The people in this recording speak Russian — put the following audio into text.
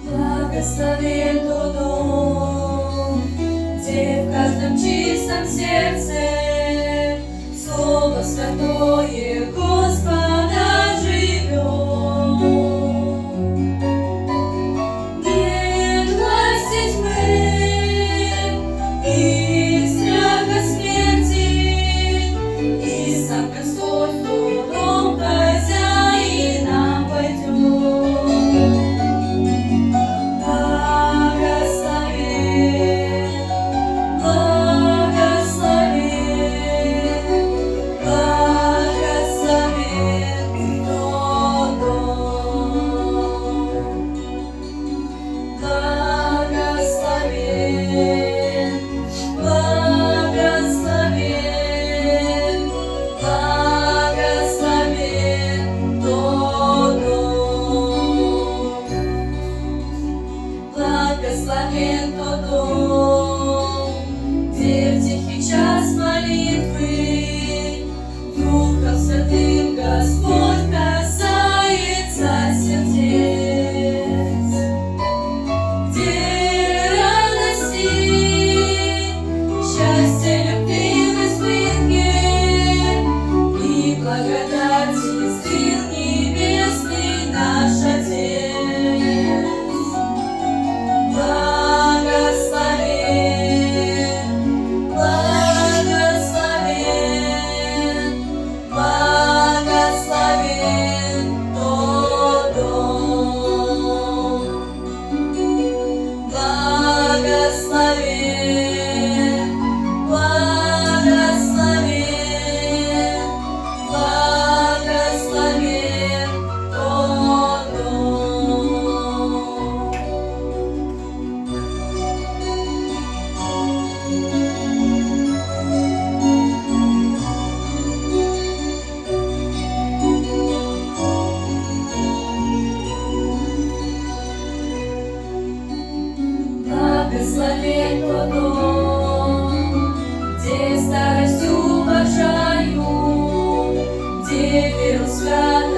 Благословен тот дом, где в каждом чистом сердце Слово святое Господа живет. Нет власти тьмы и страха смерти, и сам Господь в тот дом хозяином пойдет. Благословен тот дом, где в тихий час молитвы Духом Святым Господь касается сердец, где радости, счастья, любви в избытке и благодати зрил небесный наш Отец. Благословен тот дом, где старость уважают, где веру святую